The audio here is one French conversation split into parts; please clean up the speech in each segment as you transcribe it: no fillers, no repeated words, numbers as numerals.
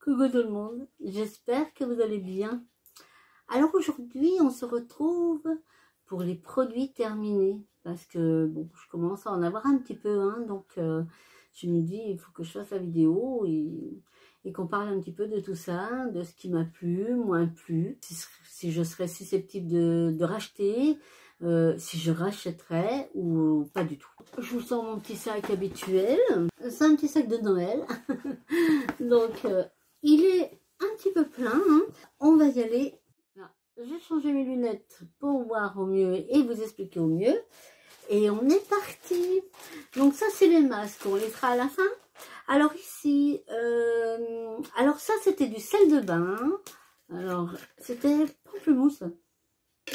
Coucou tout le monde, j'espère que vous allez bien. Alors aujourd'hui, on se retrouve pour les produits terminés. Parce que bon, je commence à en avoir un petit peu, hein, donc je me dis, il faut que je fasse la vidéo et qu'on parle un petit peu de tout ça, de ce qui m'a plu, moins plu, si je serais susceptible de racheter, si je rachèterais ou pas du tout. Je vous sors mon petit sac habituel, c'est un petit sac de Noël, donc il est un petit peu plein, hein. On va y aller. J'ai changé mes lunettes pour voir au mieux et vous expliquer au mieux. Et on est parti. Donc ça, c'est les masques. On les fera à la fin. Alors ici, alors ça, c'était du sel de bain. Alors, c'était pamplemousse.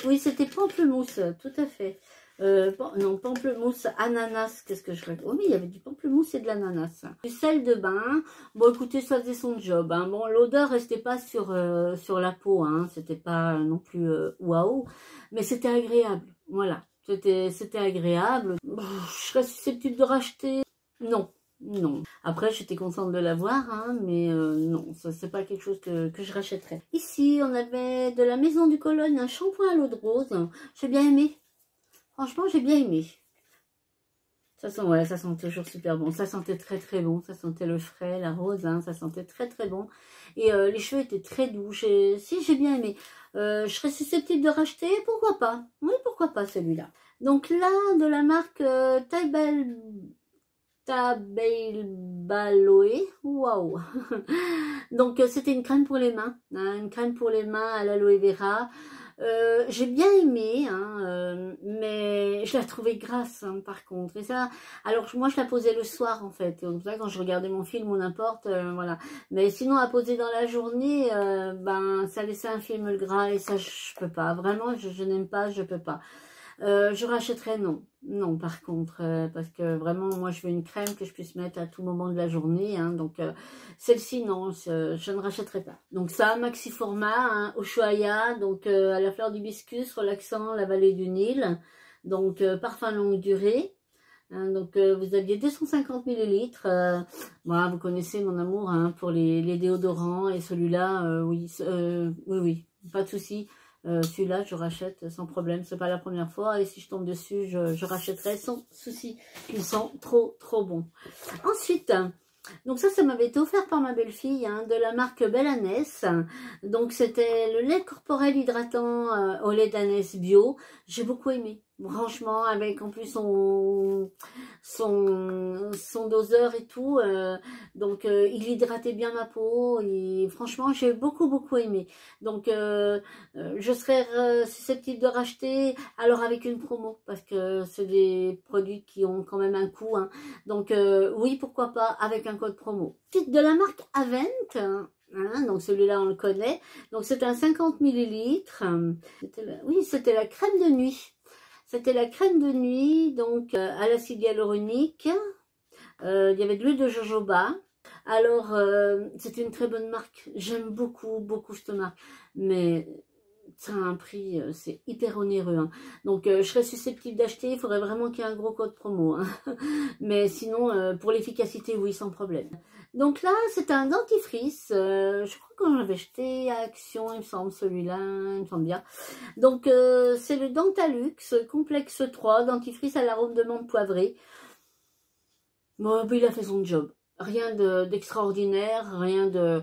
Oui, c'était pamplemousse, tout à fait. Non, pamplemousse, ananas, qu'est-ce que je raconte? Oh, mais il y avait du pamplemousse et de l'ananas. Du sel de bain. Bon, écoutez, ça faisait son job, hein. Bon, l'odeur restait pas sur la peau, hein. C'était pas non plus waouh, mais c'était agréable. Voilà, c'était agréable. Je serais susceptible de racheter? Non. Non. Après, j'étais contente de l'avoir, hein, mais non, ça c'est pas quelque chose que je rachèterais. Ici, on avait de la Maison du Cologne un shampoing à l'eau de rose. J'ai bien aimé. Franchement, j'ai bien aimé. Ça sent, ouais, ça sent toujours super bon. Ça sentait très très bon. Ça sentait le frais, la rose, hein, ça sentait très très bon. Et les cheveux étaient très doux. Si, j'ai bien aimé. Je serais susceptible de racheter, pourquoi pas? Oui, pourquoi pas celui-là. Donc là, de la marque Tabeilbaloe, waouh. Donc c'était une crème pour les mains, hein, une crème pour les mains à l'aloe vera. J'ai bien aimé, hein, mais je la trouvais grasse, hein, par contre. Et ça, alors moi je la posais le soir en fait. Comme ça, quand je regardais mon film ou n'importe, voilà. Mais sinon à poser dans la journée, ben ça laissait un film le gras et ça je peux pas. Vraiment, je n'aime pas, je peux pas. Je rachèterais non. Non, par contre, parce que vraiment, moi, je veux une crème que je puisse mettre à tout moment de la journée. Hein, donc, celle-ci, non, je ne rachèterai pas. Donc, ça, maxi format, hein, Ushuaïa, donc à la fleur d'hibiscus, relaxant, la vallée du Nil. Donc, parfum longue durée. Hein, donc, vous aviez 250 millilitres. Voilà, vous connaissez mon amour, hein, pour les déodorants. Et celui-là, oui, oui, pas de souci. Celui-là, je rachète sans problème. C'est pas la première fois. Et si je tombe dessus, je rachèterai sans souci. Ils sont trop, trop bons. Ensuite, donc ça m'avait été offert par ma belle-fille, hein, de la marque Belanès. Donc, c'était le lait corporel hydratant au lait d'ânesse bio. J'ai beaucoup aimé. Franchement, avec en plus son doseur et tout. Donc, il hydratait bien ma peau. Et franchement, j'ai beaucoup aimé. Donc, je serais susceptible de racheter alors avec une promo. Parce que c'est des produits qui ont quand même un coût. Hein. Donc, oui, pourquoi pas avec un code promo. Titre de la marque Avent. Hein, donc celui-là on le connaît. Donc c'est un 50 millilitres. Oui, c'était la crème de nuit. C'était la crème de nuit, donc à l'acide hyaluronique. Il y avait de l'huile de jojoba. Alors, c'est une très bonne marque. J'aime beaucoup cette marque. Mais ça a un prix, c'est hyper onéreux. Hein. Donc, je serais susceptible d'acheter. Il faudrait vraiment qu'il y ait un gros code promo. Hein. Mais sinon, pour l'efficacité, oui, sans problème. Donc là, c'est un dentifrice. Je crois qu'on l'avait acheté à Action, il me semble, celui-là. Il me semble bien. Donc, c'est le Dentalux Complexe 3, dentifrice à l'arôme de menthe poivrée. Bon, il a fait son job. Rien d'extraordinaire, rien de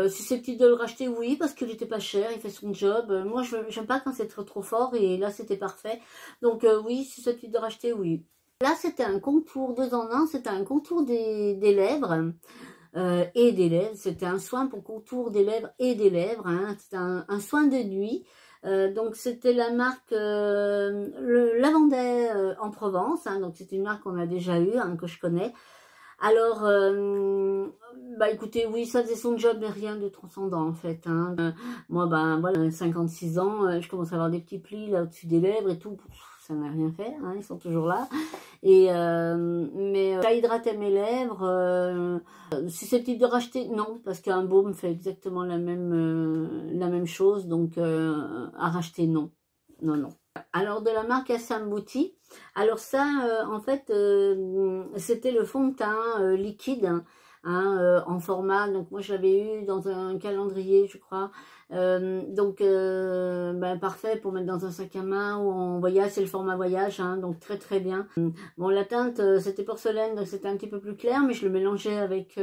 susceptible de le racheter, oui, parce qu'il n'était pas cher, il fait son job. Moi, je n'aime pas quand c'est trop fort, et là, c'était parfait. Donc, oui, susceptible de racheter, oui. Là, c'était un contour 2 en 1, c'était un contour des lèvres. Et des lèvres, c'était un soin pour contour des lèvres et des lèvres, hein. C'était un soin de nuit. Donc c'était la marque le Lavandais en Provence, hein. Donc c'est une marque qu'on a déjà eue, hein, que je connais. Alors, bah écoutez, oui, ça faisait son job, mais rien de transcendant en fait. Hein. Moi, ben voilà, 56 ans, je commence à avoir des petits plis là au-dessus des lèvres et tout. Ça n'a rien fait, hein, ils sont toujours là. Et mais ça hydratait mes lèvres. Susceptible de racheter, non, parce qu'un baume fait exactement la même chose, donc à racheter, non. Non. Alors de la marque Assam Beauty, alors ça, en fait, c'était le fond de teint liquide, en format. Donc moi je l'avais eu dans un calendrier, je crois. Parfait pour mettre dans un sac à main ou en voyage, c'est le format voyage, hein, donc très très bien. Bon, la teinte c'était porcelaine, donc c'était un petit peu plus clair, mais je le mélangeais avec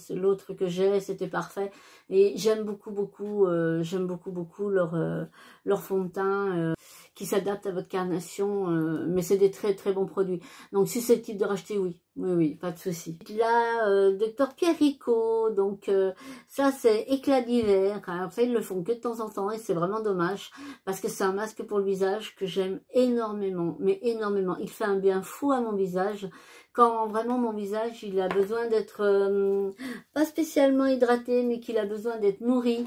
l'autre que j'ai, c'était parfait. Et j'aime beaucoup beaucoup leur fond de teint qui s'adapte à votre carnation, mais c'est des très très bons produits. Donc susceptible de racheter, oui, oui, pas de souci. Là, Dr Pierrico, donc ça c'est éclat d'hiver. Alors ça ils le font que de temps en temps et c'est vraiment dommage parce que c'est un masque pour le visage que j'aime énormément, mais énormément. Il fait un bien fou à mon visage. Quand vraiment mon visage il a besoin d'être pas spécialement hydraté, mais qu'il a besoin d'être nourri,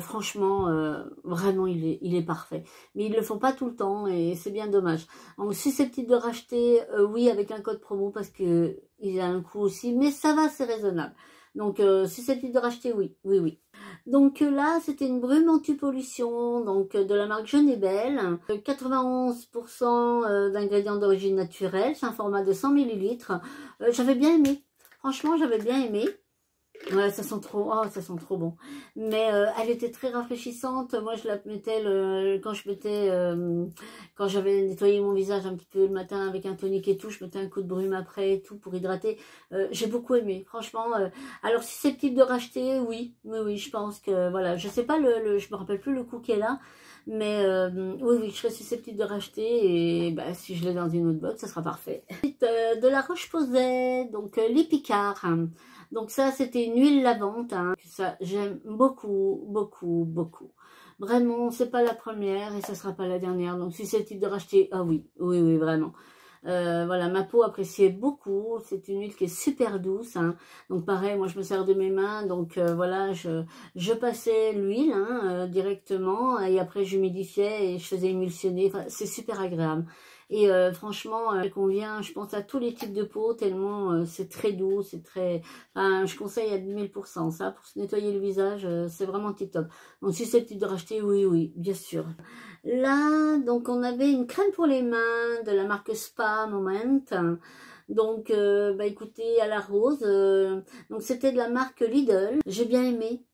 franchement, vraiment il est parfait. Mais ils le font pas tout le temps et c'est bien dommage. Donc susceptible de racheter, oui, avec un code promo parce que il a un coût aussi, mais ça va, c'est raisonnable. Donc susceptible de racheter, oui, oui, oui. Donc là, c'était une brume anti-pollution, donc de la marque Jeune et Belle, 91% d'ingrédients d'origine naturelle, c'est un format de 100 ml. J'avais bien aimé, franchement, j'avais bien aimé. Ouais, ça sent trop bon. Mais elle était très rafraîchissante. Moi, je la mettais quand j'avais nettoyé mon visage un petit peu le matin avec un tonique et tout, je mettais un coup de brume après et tout pour hydrater. J'ai beaucoup aimé, franchement. Alors, susceptible de racheter, oui, oui, je pense que voilà. Je sais pas je me rappelle plus le coût qu'elle a. Mais oui, je serais susceptible de racheter et bah, si je l'ai dans une autre box, ça sera parfait. Ensuite, de la Roche-Posay, donc l'Épicard. Donc ça, c'était une huile lavante, hein. Ça, j'aime beaucoup. Vraiment, c'est pas la première et ça sera pas la dernière. Donc susceptible de racheter, ah oui, vraiment. Voilà, ma peau appréciait beaucoup. C'est une huile qui est super douce, hein. Donc pareil, moi je me sers de mes mains. Donc voilà, je passais l'huile, hein, directement et après j'humidifiais et je faisais émulsionner. Enfin, c'est super agréable. Et franchement, elle convient, je pense, à tous les types de peau, tellement c'est très doux, c'est très... Enfin, je conseille à 10 000% ça, pour se nettoyer le visage, c'est vraiment tip top. Donc, susceptible de racheter, oui, bien sûr. Là, donc, on avait une crème pour les mains de la marque Spa Moment. Donc, écoutez, à la rose. Donc, c'était de la marque Lidl. J'ai bien aimé,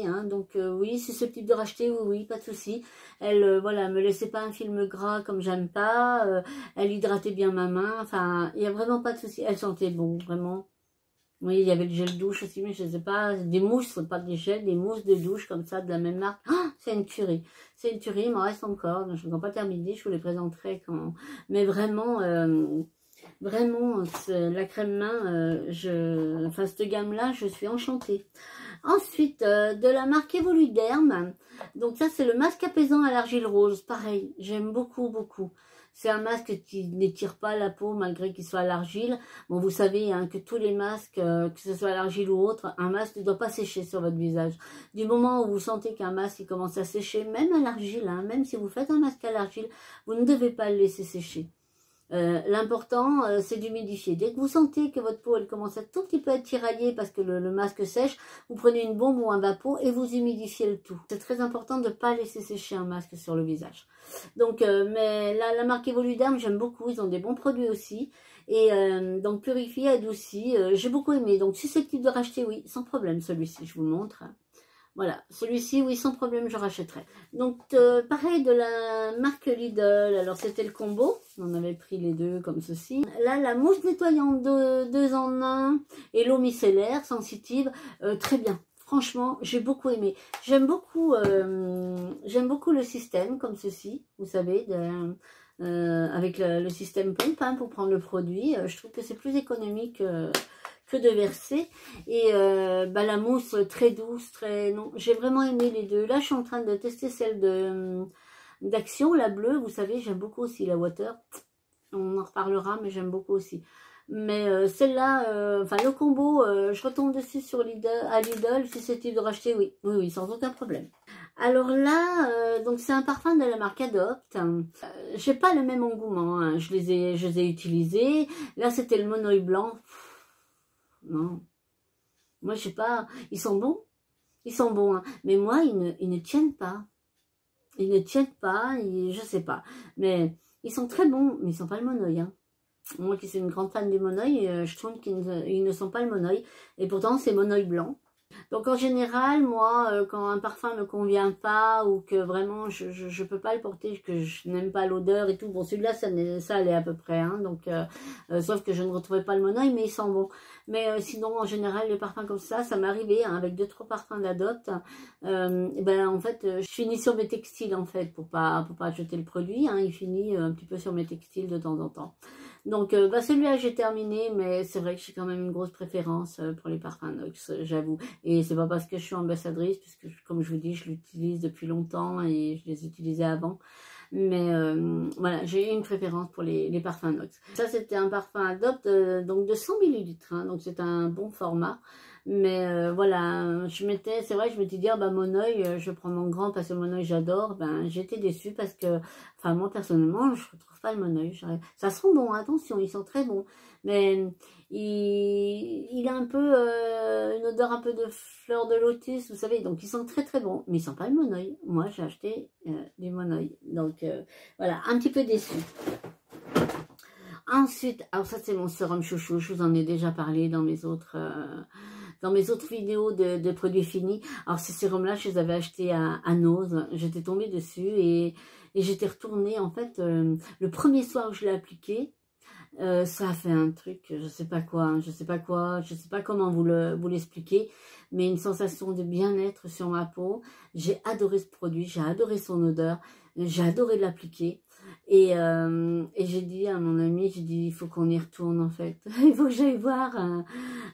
hein. Donc, oui, susceptible de racheter, oui, pas de souci. Elle, voilà, me laissait pas un film gras comme j'aime pas. Elle hydratait bien ma main. Enfin, il y a vraiment pas de souci. Elle sentait bon, vraiment. Oui, il y avait le gel douche aussi, mais je sais pas, des mousses, pas des gels, des mousses de douche comme ça, de la même marque. Oh, c'est une tuerie. C'est une tuerie, il m'en reste encore. Donc je ne vais pas terminer, je vous les présenterai quand... Mais vraiment... Vraiment, la crème main, enfin cette gamme-là, je suis enchantée. Ensuite, de la marque Evoluderm. Donc ça, c'est le masque apaisant à l'argile rose. Pareil, j'aime beaucoup. C'est un masque qui n'étire pas la peau malgré qu'il soit à l'argile. Bon, vous savez hein, que tous les masques, que ce soit à l'argile ou autre, un masque ne doit pas sécher sur votre visage. Du moment où vous sentez qu'un masque il commence à sécher, même à l'argile, hein, même si vous faites un masque à l'argile, vous ne devez pas le laisser sécher. L'important c'est d'humidifier. Dès que vous sentez que votre peau elle commence à tout petit peu être tiraillée parce que le masque sèche, vous prenez une bombe ou un vapeau et vous humidifiez le tout. C'est très important de ne pas laisser sécher un masque sur le visage. Donc mais la marque Evoluderm j'aime beaucoup, ils ont des bons produits aussi. Et donc purifié, adouci, j'ai beaucoup aimé. Donc susceptible de racheter, oui, sans problème celui-ci, je vous montre. Voilà, celui-ci, oui, sans problème, je rachèterai. Donc, pareil de la marque Lidl. Alors, c'était le combo. On avait pris les deux comme ceci. Là, la mousse nettoyante de 2 en 1 et l'eau micellaire sensitive. Très bien. Franchement, j'ai beaucoup aimé. J'aime beaucoup le système comme ceci, vous savez, avec le système pompe hein, pour prendre le produit. Je trouve que c'est plus économique que de verser. Et la mousse très douce, non, j'ai vraiment aimé les deux. Là, je suis en train de tester celle d'Action, la bleue. Vous savez, j'aime beaucoup aussi la Water. On en reparlera, mais j'aime beaucoup aussi. Mais celle-là, enfin le combo, je retombe dessus sur Lidl, susceptible de racheter, oui, sans aucun problème. Alors là, donc c'est un parfum de la marque Adopt. J'ai pas le même engouement, hein. Je les ai utilisés. Là, c'était le monoï blanc. Non, moi je sais pas, ils sont bons, hein. Mais moi ils ne tiennent pas, je sais pas, mais ils sont très bons, mais ils sont pas le monoï, hein. Moi qui suis une grande fan du monoeil, je trouve qu'ils ne sont pas le monoeil. Et pourtant, c'est monoeil blanc. Donc en général, moi, quand un parfum ne me convient pas ou que vraiment je peux pas le porter, que je n'aime pas l'odeur et tout, bon celui-là ça allait à peu près, hein, donc sauf que je ne retrouvais pas le monoeil, mais ils sont bons. Mais sinon en général les parfums comme ça m'est arrivé hein, avec 2-3 parfums d'Adopt. Ben en fait je finis sur mes textiles en fait pour pas jeter le produit, hein, il finit un petit peu sur mes textiles de temps en temps. Donc bah, celui-là j'ai terminé, mais c'est vrai que j'ai quand même une grosse préférence pour les parfums Nox, j'avoue. Et c'est pas parce que je suis ambassadrice, puisque comme je vous dis, je l'utilise depuis longtemps et je les utilisais avant. Mais voilà, j'ai une préférence pour les parfums Nox. Ça, c'était un parfum Adopt donc de 100 ml, hein, donc c'est un bon format. Mais voilà, c'est vrai, je m'étais dit, ah, bah, Monoeil, je vais prendre mon grand parce que Monoeil j'adore. Ben, j'étais déçue parce que, enfin, moi personnellement, je retrouve pas le Monoeil. Ça sent bon, attention, ils sont très bons. Mais il a un peu une odeur un peu de fleur de lotus, vous savez, donc ils sont très très bons. Mais ils sont pas le Monoeil. Moi, j'ai acheté du Monoeil. Donc voilà, un petit peu déçue. Ensuite, alors ça c'est mon sérum chouchou, je vous en ai déjà parlé dans mes autres vidéos de produits finis. Alors ces sérums-là, je les avais achetés à Nose, j'étais tombée dessus et j'étais retournée, en fait, le premier soir où je l'ai appliqué, ça a fait un truc, je sais pas quoi, hein, je sais pas comment vous l'expliquer, mais une sensation de bien-être sur ma peau. J'ai adoré ce produit, j'ai adoré son odeur, j'ai adoré l'appliquer. Et j'ai dit à mon ami, j'ai dit, il faut qu'on y retourne en fait. Il faut que j'aille voir.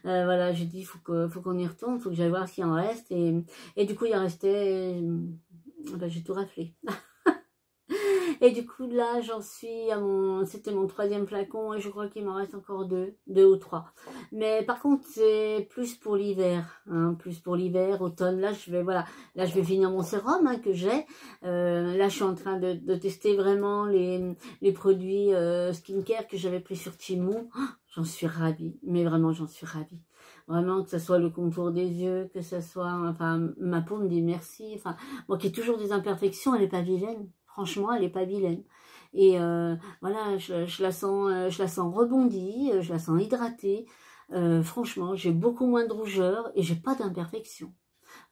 Voilà, j'ai dit, il faut qu'on y retourne, il faut que j'aille voir s'il en reste. Et du coup, il en restait, ben, j'ai tout raflé. Et du coup, là, j'en suis à c'était mon 3e flacon et je crois qu'il m'en reste encore 2 ou 3. Mais par contre, c'est plus pour l'hiver, hein, plus pour l'hiver, automne. Là, là, je vais finir mon sérum hein, que j'ai. Là, je suis en train de tester vraiment les produits skincare que j'avais pris sur Temu. Oh, j'en suis ravie, mais vraiment, j'en suis ravie. Vraiment, que ce soit le contour des yeux, que ce soit, enfin, ma peau me dit merci. Enfin, moi qui ai toujours des imperfections, elle n'est pas vilaine. Franchement, elle n'est pas vilaine. Et voilà, je la sens rebondie, je la sens hydratée. Franchement, j'ai beaucoup moins de rougeur et j'ai pas d'imperfections.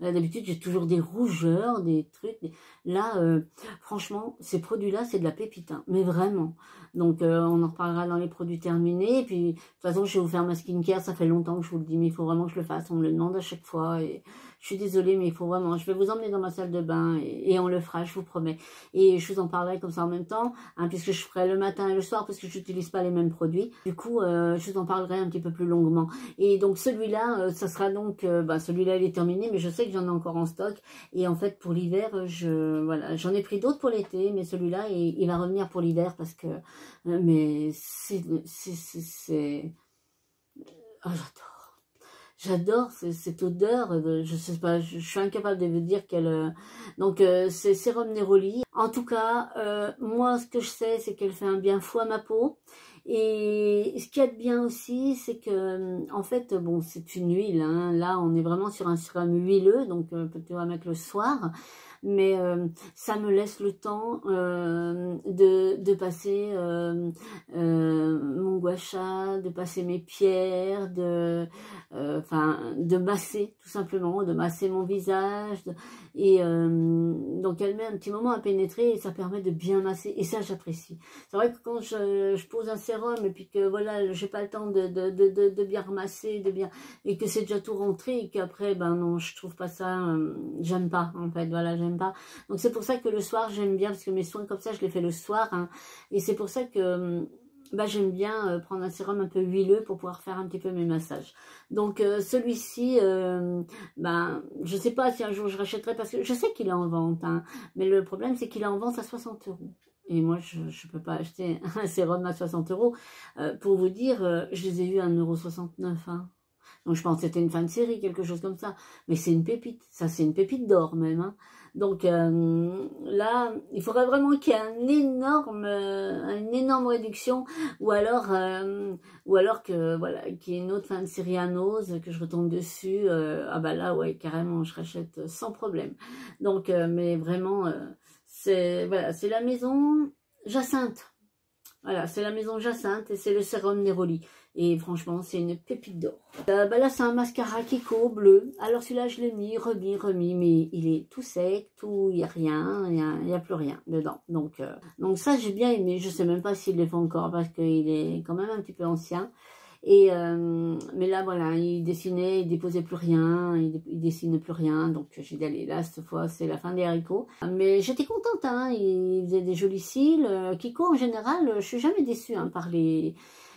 D'habitude, j'ai toujours des rougeurs, des trucs. Là, franchement, ces produits-là, c'est de la pépite. Hein, mais vraiment. Donc, on en reparlera dans les produits terminés. Et puis, de toute façon, je vais vous faire ma skincare. Ça fait longtemps que je vous le dis, mais il faut vraiment que je le fasse. On me le demande à chaque fois. Et je suis désolée, mais il faut vraiment... Je vais vous emmener dans ma salle de bain et on le fera, je vous promets. Et je vous en parlerai comme ça en même temps, hein, puisque je ferai le matin et le soir, parce que je n'utilise pas les mêmes produits. Du coup, je vous en parlerai un petit peu plus longuement. Et donc, celui-là, ça sera donc... celui-là, il est terminé, mais je sais que j'en ai encore en stock. Et en fait, pour l'hiver, voilà, j'en ai pris d'autres pour l'été, mais celui-là, il va revenir pour l'hiver parce que... mais c'est... Oh, j'adore. J'adore cette odeur, je sais pas, je suis incapable de vous dire quelle... Donc, c'est sérum Neroli. En tout cas, moi, ce que je sais, c'est qu'elle fait un bien fou à ma peau. Et ce qu'il y a de bien aussi, c'est que, en fait, bon, c'est une huile. Hein. Là, on est vraiment sur un sérum huileux, donc peut-être à mettre le soir. Mais ça me laisse le temps de passer mon gua sha, de passer mes pierres, de masser tout simplement, de masser mon visage. Donc elle met un petit moment à pénétrer et ça permet de bien masser. Et ça, j'apprécie. C'est vrai que quand je pose un sérum et puis que voilà, j'ai pas le temps de bien ramasser, et que c'est déjà tout rentré et qu'après, ben non, je trouve pas ça, j'aime pas en fait, voilà, j'aime pas. Donc c'est pour ça que le soir j'aime bien, parce que mes soins comme ça je les fais le soir, hein, et c'est pour ça que j'aime bien prendre un sérum un peu huileux pour pouvoir faire un petit peu mes massages. Donc celui-ci, je sais pas si un jour je rachèterai, parce que je sais qu'il est en vente, hein, mais le problème c'est qu'il est en vente à 60 €. Et moi, je ne peux pas acheter un sérum à 60 €. Pour vous dire, je les ai eu à 1,69 €. Hein. Donc je pense que c'était une fin de série, quelque chose comme ça. Mais c'est une pépite, ça c'est une pépite d'or même. Hein. Donc là, il faudrait vraiment qu'il y ait une énorme réduction, ou alors que voilà, qu'il y ait une autre fin de série à Nose, que je retombe dessus. Ah bah là, ouais, carrément, je rachète sans problème. Donc, mais vraiment, c'est voilà, c'est la maison Jacinthe. Voilà, c'est la maison Jacinthe et c'est le sérum Neroli. Et franchement, c'est une pépite d'or. Bah là, c'est un mascara Kiko bleu. Alors celui-là, je l'ai mis, remis, mais il est tout sec, il n'y a rien, il y a plus rien dedans. Donc ça, j'ai bien aimé. Je sais même pas s'il le fait encore parce qu'il est quand même un petit peu ancien. Et mais là, voilà, il dessinait, il déposait plus rien, il dessine plus rien. Donc j'ai dit, allez, là, cette fois, c'est la fin des haricots. Mais j'étais contente, hein, il faisait des jolis cils. Kiko, en général, je suis jamais déçue hein, par les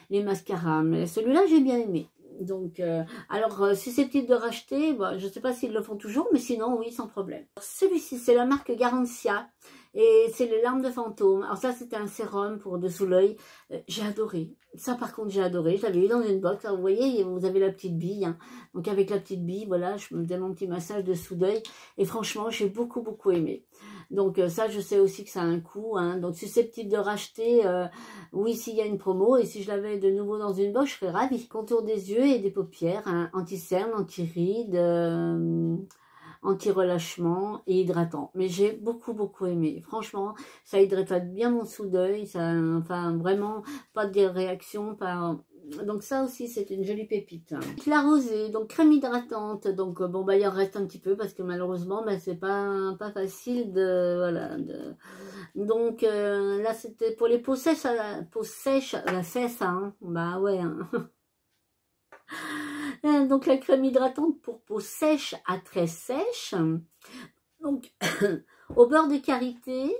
mascaras. Mais celui-là, j'ai bien aimé. Donc, alors, susceptible de racheter, bon, je ne sais pas s'ils le font toujours, mais sinon, oui, sans problème. Celui-ci, c'est la marque Garantia. Et c'est les larmes de fantôme. Alors ça, c'était un sérum pour dessous l'œil. J'ai adoré. Ça, par contre, j'ai adoré. Je l'avais eu dans une box. Alors, vous voyez, vous avez la petite bille. Hein. Donc, avec la petite bille, voilà, je me faisais mon petit massage dessous d'œil. Et franchement, j'ai beaucoup aimé. Donc, ça, je sais aussi que ça a un coût. Hein. Donc, susceptible de racheter, oui, s'il y a une promo. Et si je l'avais de nouveau dans une box, je serais ravie. Contour des yeux et des paupières. Hein. Anti-cerne, anti-rides... anti-relâchement et hydratant. Mais j'ai beaucoup aimé. Franchement, ça hydrate bien mon sous d'œil. Enfin, vraiment, pas de réaction. Donc ça aussi, c'est une jolie pépite. La rosée, donc crème hydratante. Donc bon, bah il en reste un petit peu parce que malheureusement, bah, c'est pas facile de... Voilà. Donc là, c'était pour les peaux sèches, la fesse, hein. Bah ouais, hein. Donc la crème hydratante pour peau sèche à très sèche. Donc au beurre de karité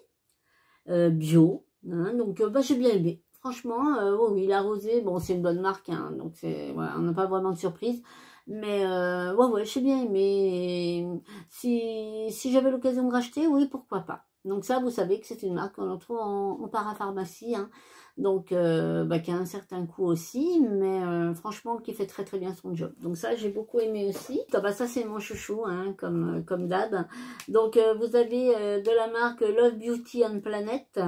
bio. Hein, donc bah, j'ai bien aimé. Franchement, oh oui, la rosée, bon c'est une bonne marque. Hein, donc voilà, on n'a pas vraiment de surprise. Mais ouais, j'ai bien aimé. Si j'avais l'occasion de racheter, oui, pourquoi pas. Donc ça, vous savez que c'est une marque qu'on retrouve en parapharmacie. Hein. Donc, bah, qui a un certain coût aussi, mais franchement, qui fait très bien son job. Donc ça, j'ai beaucoup aimé aussi. Bah, ça, c'est mon chouchou, hein, comme d'hab. Donc, vous avez de la marque Love Beauty and Planet.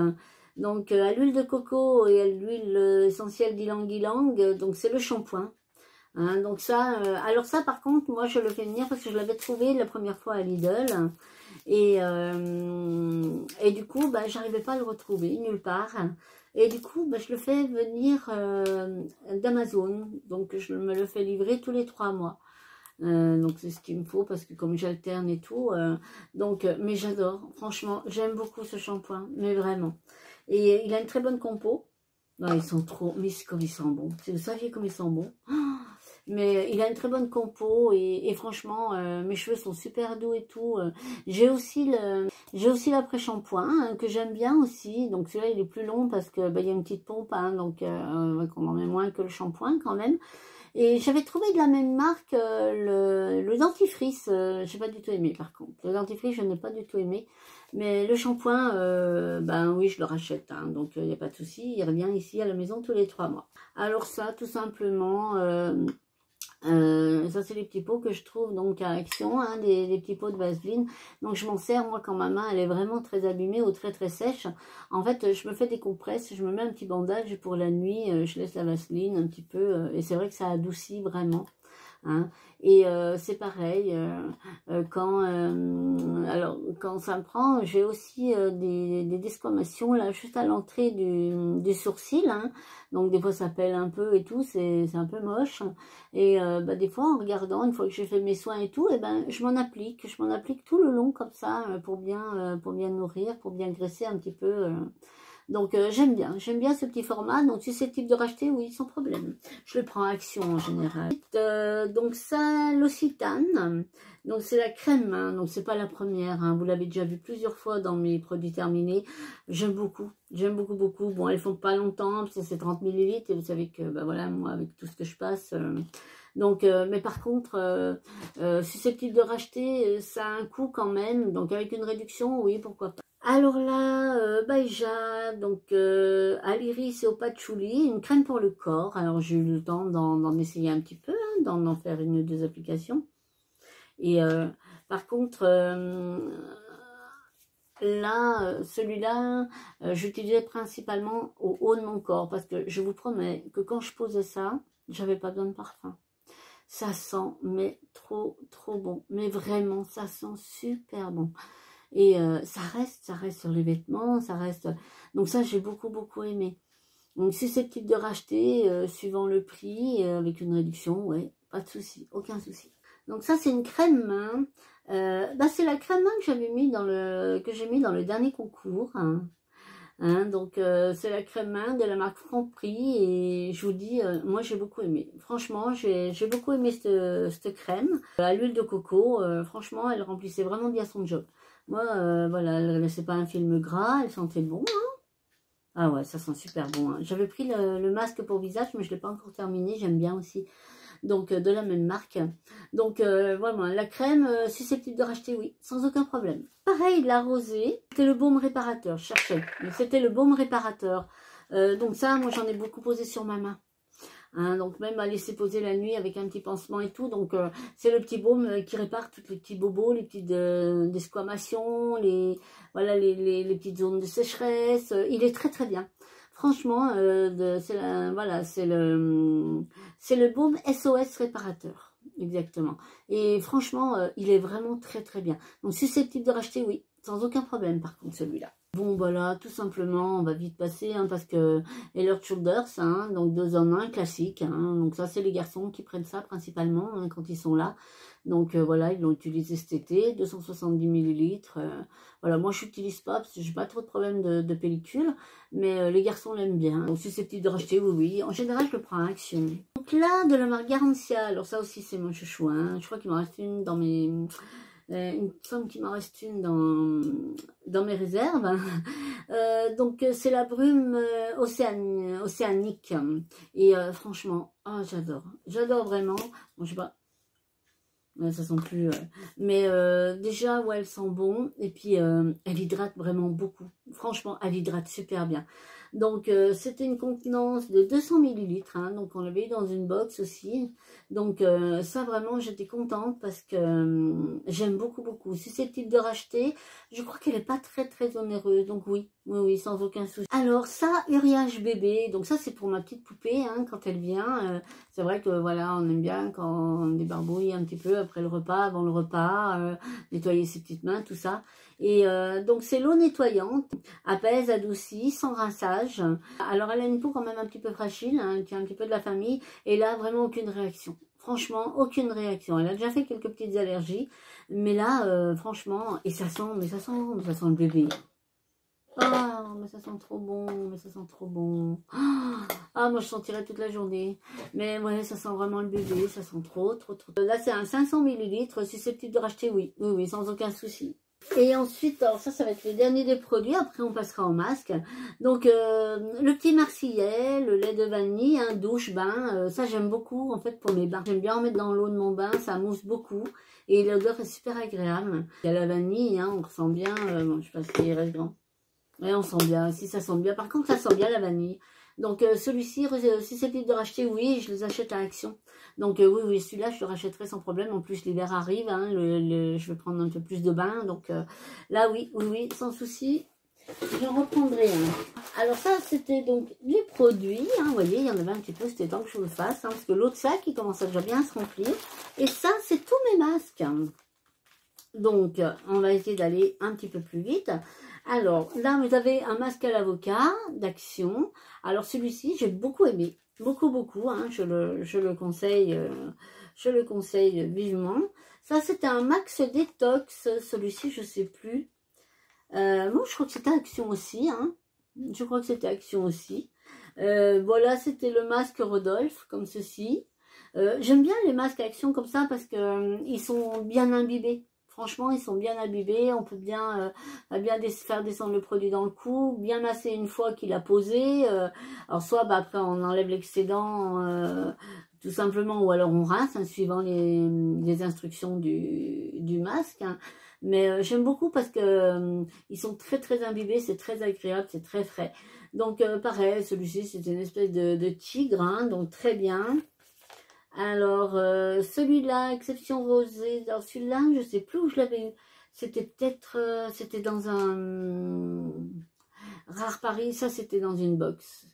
Donc, à l'huile de coco et à l'huile essentielle d'ylang-ylang. Donc, c'est le shampoing. Hein, donc ça, alors ça, par contre, moi, je le fais venir parce que je l'avais trouvé la première fois à Lidl. Et du coup, bah, j'arrivais pas à le retrouver nulle part. Et du coup, bah, je le fais venir d'Amazon. Donc, je me le fais livrer tous les 3 mois. Donc, c'est ce qu'il me faut parce que comme j'alterne et tout. Mais j'adore. Franchement, j'aime beaucoup ce shampoing. Mais vraiment. Et il a une très bonne compo. Non, ils sont trop... Mais comme ils sont bons. Si vous saviez comme ils sont bons. Mais il a une très bonne compo et franchement, mes cheveux sont super doux et tout. J'ai aussi l'après-shampoing hein, que j'aime bien aussi. Donc celui-là, il est plus long parce que bah, il y a une petite pompe, hein, donc qu'on en met moins que le shampoing quand même. Et j'avais trouvé de la même marque le dentifrice. J'ai pas du tout aimé par contre. Le dentifrice, je n'ai pas du tout aimé. Mais le shampoing, ben oui, je le rachète. Hein, donc il n'y a pas de souci. Il revient ici à la maison tous les 3 mois. Alors ça, tout simplement... ça c'est les petits pots que je trouve donc à Action, hein, des petits pots de Vaseline. Donc je m'en sers moi quand ma main elle est vraiment très abîmée ou très sèche. En fait je me fais des compresses, je me mets un petit bandage pour la nuit, je laisse la Vaseline un petit peu et c'est vrai que ça adoucit vraiment. Hein. Et c'est pareil, quand ça me prend, j'ai aussi des desquamations là juste à l'entrée du sourcil. Hein. Donc des fois ça pèle un peu et tout, c'est un peu moche. Et bah, des fois en regardant, une fois que j'ai fait mes soins et tout, et ben je m'en applique tout le long comme ça pour bien nourrir, pour bien graisser un petit peu. Donc j'aime bien ce petit format. Donc susceptible de racheter, oui, sans problème. Je le prends à Action en général. Donc ça, l'Occitane. Donc c'est la crème, hein, donc c'est pas la première. Hein, vous l'avez déjà vu plusieurs fois dans mes produits terminés. J'aime beaucoup. Bon, elles font pas longtemps parce que c'est 30 ml et vous savez que bah voilà, moi avec tout ce que je passe. Donc, mais par contre, susceptible de racheter, ça a un coût quand même. Donc avec une réduction, oui, pourquoi pas. Alors là, Baïja, donc à l'iris et au patchouli, une crème pour le corps. Alors j'ai eu le temps d'en essayer un petit peu, hein, d'en faire une ou deux applications. Et par contre, là, celui-là, j'utilisais principalement au haut de mon corps parce que je vous promets que quand je posais ça, j'avais pas besoin de parfum. Ça sent, mais trop bon. Mais vraiment, ça sent super bon. Et ça reste sur les vêtements, ça reste... Donc ça, j'ai beaucoup aimé. Donc susceptible de racheter, suivant le prix, avec une réduction, ouais, pas de souci, aucun souci. Donc ça c'est une crème main. Bah, c'est la crème main que j'avais mis que j'ai mis dans le dernier concours. Hein, donc c'est la crème main de la marque Franprix et je vous dis, moi j'ai beaucoup aimé. Franchement, j'ai beaucoup aimé cette crème. À l'huile de coco, franchement, elle remplissait vraiment bien son job. Moi, voilà, elle ne laissait pas un film gras, elle sentait bon. Hein. Ah ouais, ça sent super bon. Hein. J'avais pris le masque pour visage, mais je ne l'ai pas encore terminé. J'aime bien aussi. Donc de la même marque. Donc vraiment, la crème susceptible de racheter, oui, sans aucun problème. Pareil, la rosée, c'était le baume réparateur, je cherchais. C'était le baume réparateur. Donc ça, moi j'en ai beaucoup posé sur ma main. Hein, donc même à laisser poser la nuit avec un petit pansement et tout. Donc c'est le petit baume qui répare tous les petits bobos, les petites desquamations, voilà, les petites zones de sécheresse. Il est très très bien. Franchement, voilà, c'est le baume SOS réparateur, exactement. Et franchement, il est vraiment très très bien. Donc susceptible de racheter, oui, sans aucun problème par contre celui-là. Bon voilà, tout simplement, on va vite passer, hein, parce que Head & Shoulders, hein, donc 2 en 1, classique. Hein, donc ça, c'est les garçons qui prennent ça principalement hein, quand ils sont là. Donc voilà, ils l'ont utilisé cet été, 270 ml. Voilà, moi je n'utilise pas parce que j'ai pas trop de problème de pellicule, mais les garçons l'aiment bien. Donc susceptible de racheter, oui, oui. En général, je le prends à Action. Donc là, de la marque Garantia, alors ça aussi c'est mon chouchou. Hein, je crois qu'il m'en reste une dans mes... il me semble qu'il m'en reste une dans mes réserves. Donc c'est la brume océanique. Et franchement, oh, j'adore vraiment. Bon, je sais pas, ça sent plus. Mais déjà, ouais, elle sent bon. Et puis, elle hydrate vraiment beaucoup. Franchement, elle hydrate super bien. Donc, c'était une contenance de 200 millilitres. Hein, donc, on l'avait eu dans une box aussi. Donc, ça, vraiment, j'étais contente parce que j'aime beaucoup, beaucoup. Susceptible de racheter. Je crois qu'elle n'est pas très, très onéreuse. Donc, oui, oui, oui, sans aucun souci. Alors, ça, Uriage bébé. Donc, ça, c'est pour ma petite poupée hein, quand elle vient. C'est vrai que, voilà, on aime bien quand on débarbouille un petit peu après le repas, avant le repas, nettoyer ses petites mains, tout ça. Et donc c'est l'eau nettoyante, apaise, adoucit, sans rinçage. Alors elle a une peau quand même un petit peu fragile, hein, qui est un petit peu de la famille, et là vraiment aucune réaction. Franchement, aucune réaction. Elle a déjà fait quelques petites allergies, mais là, franchement, et ça sent le bébé. Ah, mais ça sent trop bon, mais ça sent trop bon. Ah, moi je sentirais toute la journée. Mais ouais, ça sent vraiment le bébé, ça sent trop, trop, trop. Là, c'est un 500 ml, susceptible de racheter, oui. Oui, oui, sans aucun souci. Et ensuite, alors ça va être le dernier des produits. Après, on passera au masque. Donc, le petit marseillais, le lait de vanille, un douche, bain. Ça, j'aime beaucoup, en fait, pour mes bains. J'aime bien en mettre dans l'eau de mon bain. Ça mousse beaucoup. Et l'odeur est super agréable. Il y a la vanille, hein, on ressent bien. Bon, je sais pas s'il reste grand. Ouais, on sent bien. Si, ça sent bien. Par contre, ça sent bien la vanille. Donc, celui-ci, susceptible de racheter, oui, je les achète à Action. Donc, oui, oui, celui-là, je le rachèterai sans problème. En plus, l'hiver arrive, hein, je vais prendre un peu plus de bain. Donc, là, oui, oui, oui, sans souci, j'en reprendrai un. Alors, ça, c'était donc les produits. Hein, vous voyez, il y en avait un petit peu, c'était temps que je le fasse. Hein, parce que l'autre sac, il commence à déjà bien se remplir. Et ça, c'est tous mes masques. Donc, on va essayer d'aller un petit peu plus vite. Alors, là, vous avez un masque à l'avocat d'Action. Alors, celui-ci, j'ai beaucoup aimé. Beaucoup, beaucoup. Hein, je le conseille vivement. Ça, c'était un Max Détox. Celui-ci, je ne sais plus. Moi, je crois que c'était Action aussi. Hein. Je crois que c'était Action aussi. Voilà, c'était le masque Rodolphe, comme ceci. J'aime bien les masques Action comme ça parce que ils sont bien imbibés. Franchement, ils sont bien imbibés. On peut bien faire descendre le produit dans le cou, bien masser une fois qu'il a posé. Alors, soit après, on enlève l'excédent tout simplement, ou alors on rince, hein, suivant les instructions du masque. Hein. Mais j'aime beaucoup parce que ils sont très, très imbibés. C'est très agréable, c'est très frais. Donc, pareil, celui-ci, c'est une espèce de tigre, hein, donc très bien. Alors, celui-là, exception rosée. Alors, celui-là, je ne sais plus où je l'avais eu. C'était peut-être, c'était dans un Rare Paris. Ça, c'était dans une box.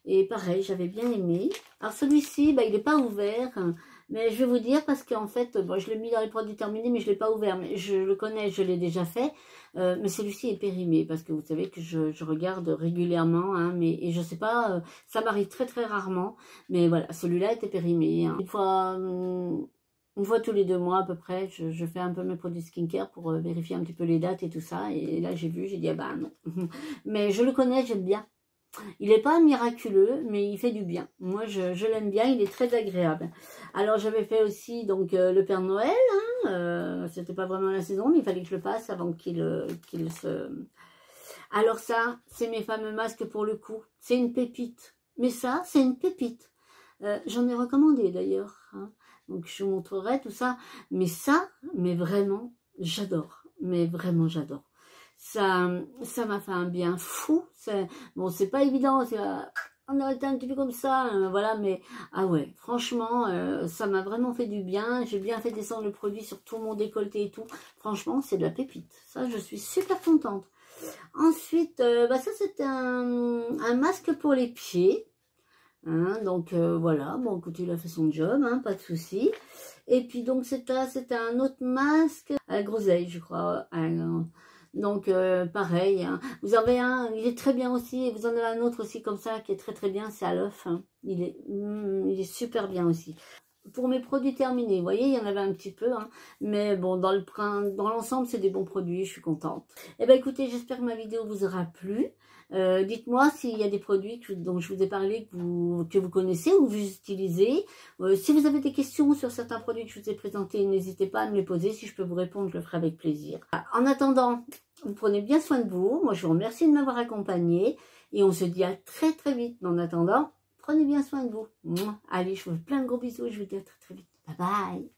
Et pareil, j'avais bien aimé. Alors, celui-ci, bah, il n'est pas ouvert. Mais je vais vous dire parce qu'en fait, bon, je l'ai mis dans les produits terminés, mais je ne l'ai pas ouvert. Mais je le connais, je l'ai déjà fait. Mais celui-ci est périmé parce que vous savez que je regarde régulièrement. Hein, et je sais pas, ça m'arrive très très rarement. Mais voilà, celui-là était périmé. Hein. Une fois tous les 2 mois à peu près, je fais un peu mes produits skincare pour vérifier un petit peu les dates et tout ça. Et là, j'ai vu, j'ai dit, ah bah non. Mais je le connais, j'aime bien. Il n'est pas miraculeux, mais il fait du bien. Moi, je l'aime bien, il est très agréable. Alors, j'avais fait aussi donc le Père Noël. Hein, c'était pas vraiment la saison, mais il fallait que je le passe avant qu'il se... Alors ça, c'est mes fameux masques pour le cou. C'est une pépite. Mais ça, c'est une pépite. J'en ai recommandé d'ailleurs. Hein. Donc, je vous montrerai tout ça. Mais ça, mais vraiment, j'adore. Mais vraiment, j'adore. Ça m'a fait un bien fou. Bon, c'est pas évident. On a été un petit peu comme ça, voilà. Mais ah ouais, franchement, ça m'a vraiment fait du bien. J'ai bien fait descendre le produit sur tout mon décolleté et tout. Franchement, c'est de la pépite. Ça, je suis super contente. Ensuite, bah ça c'était un masque pour les pieds. Hein, donc voilà, bon écoutez, il a fait son job, hein, pas de souci. Et puis donc c'était un autre masque à la groseille, je crois. Donc pareil, hein. Vous avez un, il est très bien aussi, et vous en avez un autre aussi comme ça qui est très très bien, c'est à l'œuf. Hein. Il est super bien aussi. Pour mes produits terminés, vous voyez, il y en avait un petit peu, hein, mais bon, dans l'ensemble, c'est des bons produits, je suis contente. Eh bien, écoutez, j'espère que ma vidéo vous aura plu. Dites-moi s'il y a des produits dont je vous ai parlé que vous connaissez ou vous utilisez. Si vous avez des questions sur certains produits que je vous ai présentés, n'hésitez pas à me les poser. Si je peux vous répondre, je le ferai avec plaisir. En attendant, vous prenez bien soin de vous. Moi, je vous remercie de m'avoir accompagné et on se dit à très très vite. Mais en attendant, prenez bien soin de vous. Allez, je vous fais plein de gros bisous et je vous dis à très très vite. Bye bye.